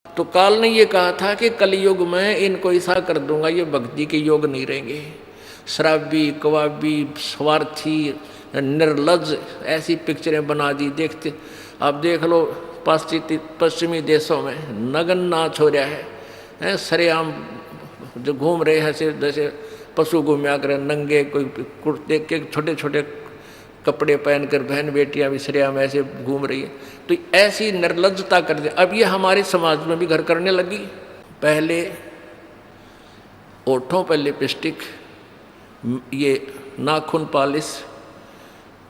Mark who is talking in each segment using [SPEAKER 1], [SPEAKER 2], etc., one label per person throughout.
[SPEAKER 1] तो काल ने ये कहा था कि कलयुग में इनको ऐसा कर दूंगा, ये भक्ति के योग नहीं रहेंगे, शराबी, कवाबी, स्वार्थी, निर्लज, ऐसी पिक्चरें बना दी। देखते आप देख लो पश्चिमी देशों में नग्न नाच हो रहा है, सरेआम जो घूम रहे हैं जैसे पशु घूमया करें नंगे, कोई कुर्ते के छोटे छोटे कपड़े पहनकर बहन बेटियां भी सरेआम ऐसे घूम रही है। तो ऐसी निर्लज्जता कर दे। अब ये हमारे समाज में भी घर करने लगी। पहले ओठों पर लिपस्टिक, ये नाखून पॉलिश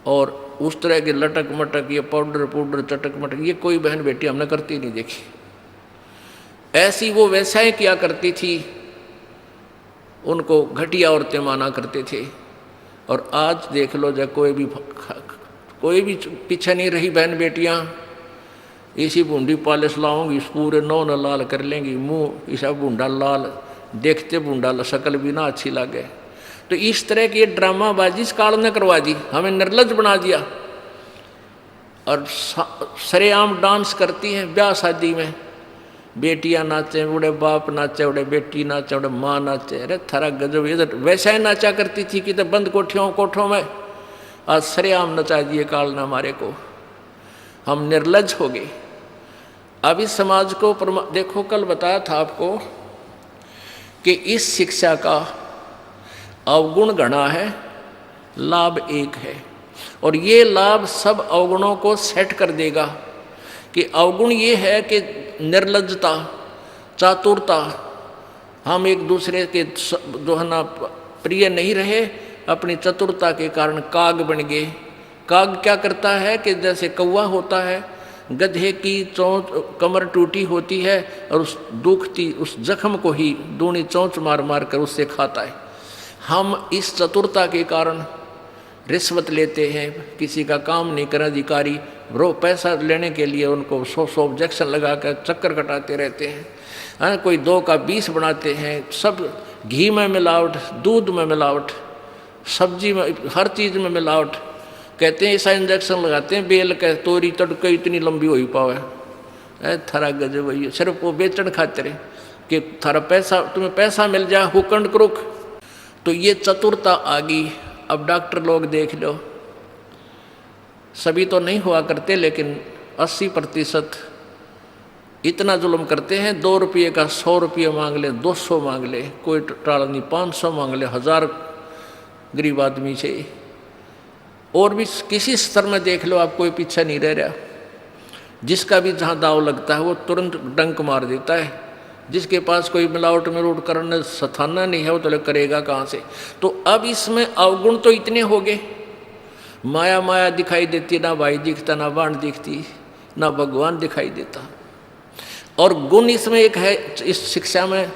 [SPEAKER 1] और उस तरह के लटक मटक, ये पाउडर चटक मटक, ये कोई बहन बेटी हमने करती नहीं देखी। ऐसी वो वैसाएं किया करती थी, उनको घटिया औरतें माना करते थे। और आज देख लो, जब कोई भी पीछे नहीं रही बहन बेटियां, इसी बूंदी पॉलिश लाऊंगी, पूरे नौ न लाल कर लेंगी, मुंह ऐसा बूंदा लाल, देखते बूंदा शक्ल भी ना अच्छी लगे। तो इस तरह की ड्रामाबाजी इस काल ने करवा दी, हमें निर्लज बना दिया। और सरेआम डांस करती हैं ब्याह शादी में, बेटियां नाचे, उड़े बाप नाचे, उड़े बेटी नाचे, उड़े माँ नाचे। अरे थारा गजब, इधर वैसा ही नाचा करती थी कि तो बंद कोठों में, आज सरेआम नचा दिए काल ने हमारे को, हम निर्लज हो गए। अब इस समाज को देखो, कल बताया था आपको कि इस शिक्षा का अवगुण गणा है, लाभ एक है। और ये लाभ सब अवगुणों को सेट कर देगा। कि अवगुण ये है कि निर्लज्जता, चातुरता, हम एक दूसरे के जो है ना प्रिय नहीं रहे, अपनी चतुरता के कारण काग बन गए। काग क्या करता है कि जैसे कौवा होता है, गधे की चोंच कमर टूटी होती है और उस दुखती उस जख्म को ही दूनी चोंच मार मार कर उससे खाता है। हम इस चतुरता के कारण रिश्वत लेते हैं, किसी का काम नहीं कर अधिकारी पैसा लेने के लिए उनको 100 ऑब्जेक्शन लगाकर चक्कर कटाते रहते हैं। कोई 2 का 20 बनाते हैं। सब घी में मिलावट, दूध में मिलावट, सब्जी में, हर चीज़ में मिलावट। कहते हैं ऐसा इंजेक्शन लगाते हैं, बेल का तोरी तड़के इतनी लंबी हो ही पावे। थारा गजब वही, सिर्फ वो बेचन खातिर कि थारा पैसा, तुम्हें पैसा मिल जाए, हुकंड क्रुक। तो ये चतुरता आ गई। अब डॉक्टर लोग देख लो, सभी तो नहीं हुआ करते, लेकिन 80% इतना जुल्म करते हैं। 2 रुपये का 100 रुपये मांग ले, 200 मांग ले, कोई टाल नहीं, 500 मांग ले, 1000 गरीब आदमी से। और भी किसी स्तर में देख लो, आप कोई पीछे नहीं रह रहा। जिसका भी जहाँ दाव लगता है वो तुरंत डंक मार देता है। जिसके पास कोई मिलावट करने सथाना नहीं है, वो तो करेगा कहाँ से। तो अब इसमें अवगुण तो इतने हो गए, माया माया दिखाई देती, ना भाई दिखता, ना बाण दिखती, ना भगवान दिखाई देता। और गुण इसमें एक है इस शिक्षा में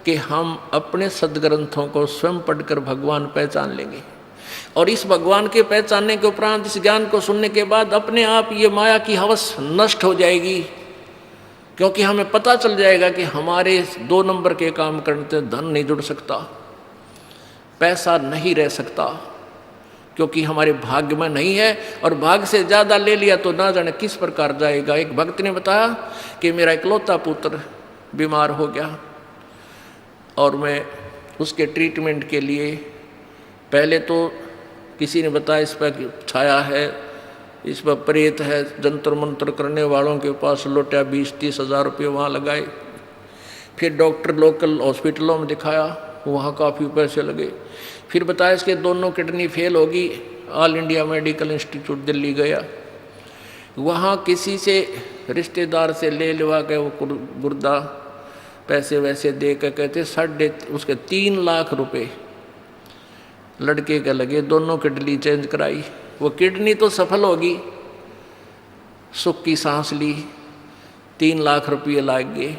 [SPEAKER 1] कि हम अपने सदग्रंथों को स्वयं पढ़कर भगवान पहचान लेंगे। और इस भगवान के पहचानने के उपरांत, इस ज्ञान को सुनने के बाद अपने आप ये माया की हवस नष्ट हो जाएगी। क्योंकि हमें पता चल जाएगा कि हमारे 2 नंबर के काम करने से धन नहीं जुड़ सकता, पैसा नहीं रह सकता, क्योंकि हमारे भाग्य में नहीं है। और भाग्य से ज़्यादा ले लिया तो ना जाने किस प्रकार जाएगा। एक भक्त ने बताया कि मेरा इकलौता पुत्र बीमार हो गया और मैं उसके ट्रीटमेंट के लिए, पहले तो किसी ने बताया इस पर छाया है, इस पर प्रेत है, जंतर मंत्र करने वालों के पास लौटा 20-30 हज़ार रुपये वहाँ लगाए। फिर डॉक्टर लोकल हॉस्पिटलों में दिखाया, वहाँ काफ़ी पैसे लगे। फिर बताया इसके दोनों किडनी फेल होगी, all India medical institute Delhi गया, वहाँ किसी से रिश्तेदार से ले लवा के वो गुर्दा पैसे वैसे दे कर कहते उसके 3 लाख रुपए लड़के के लगे। दोनों किडनी चेंज कराई, वो किडनी तो सफल होगी, सुख की सांस ली, 3 लाख रुपये लाग गए।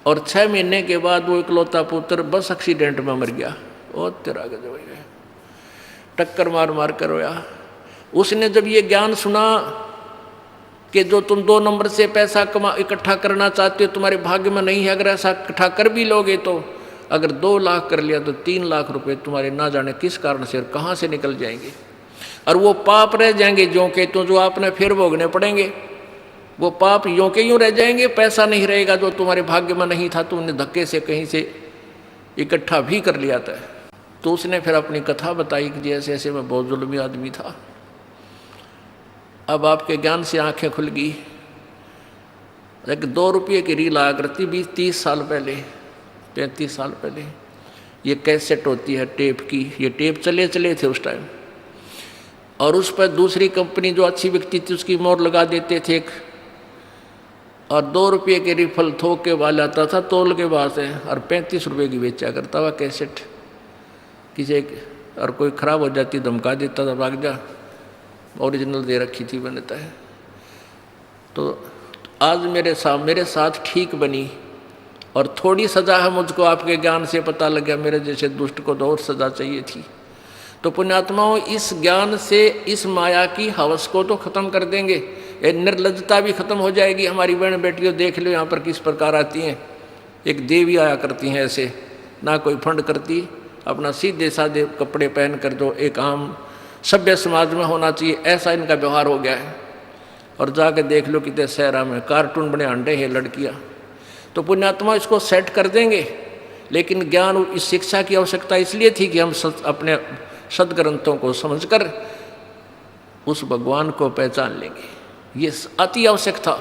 [SPEAKER 1] और 6 महीने के बाद वो इकलौता पुत्र बस एक्सीडेंट में मर गया। ओ तेरा गजब, टक्कर मार मार कर रोया। उसने जब ये ज्ञान सुना कि जो तुम 2 नंबर से पैसा इकट्ठा करना चाहते हो तुम्हारे भाग्य में नहीं है, अगर ऐसा इकट्ठा कर भी लोगे तो अगर 2 लाख कर लिया तो 3 लाख रुपए तुम्हारे ना जाने किस कारण से और कहाँ से निकल जाएंगे। और वो पाप रह जाएंगे जो के तो, जो आपने फिर भोगने पड़ेंगे। वो पाप यों के यूं रह जाएंगे, पैसा नहीं रहेगा जो तुम्हारे भाग्य में नहीं था, तुमने धक्के से कहीं से इकट्ठा भी कर लिया था। तो उसने फिर अपनी कथा बताई कि जैसे ऐसे मैं बहुत जुल्मी आदमी था। अब आपके ज्ञान से आंखें खुल गई। एक 2 रुपये की रील आया करती 20-30 साल पहले, 35 साल पहले। ये कैसेट होती है टेप की, ये टेप चले थे उस टाइम, और उस पर दूसरी कंपनी जो अच्छी बिकती थी उसकी मोहर लगा देते थे एक, और 2 रुपये के रिफल थोक के वाला आता था तोल के बाद से, और 35 रुपये की बेचा करता हुआ कैसेट। किसी और कोई ख़राब हो जाती धमका देता था, भाग जा, ओरिजिनल दे रखी थी बनता है। तो आज मेरे साथ ठीक बनी, और थोड़ी सज़ा है मुझको आपके ज्ञान से पता लग गया, मेरे जैसे दुष्ट को तो और सज़ा चाहिए थी। तो पुण्यात्माओं, इस ज्ञान से इस माया की हवस को तो ख़त्म कर देंगे, ये निर्लज्जता भी ख़त्म हो जाएगी। हमारी बहन बेटियों देख लो यहाँ पर किस प्रकार आती हैं, एक देवी आया करती हैं ऐसे, ना कोई फंड करती, अपना सीधे साधे कपड़े पहन कर जो एक आम सभ्य समाज में होना चाहिए ऐसा इनका व्यवहार हो गया है। और जाके देख लो कितने शहरा में कार्टून बने अंडे हैं लड़कियाँ। तो पुण्यात्मा इसको सेट कर देंगे, लेकिन ज्ञान इस शिक्षा की आवश्यकता इसलिए थी कि हम अपने सदग्रंथों को समझकर उस भगवान को पहचान लेंगे, ये अति आवश्यक था।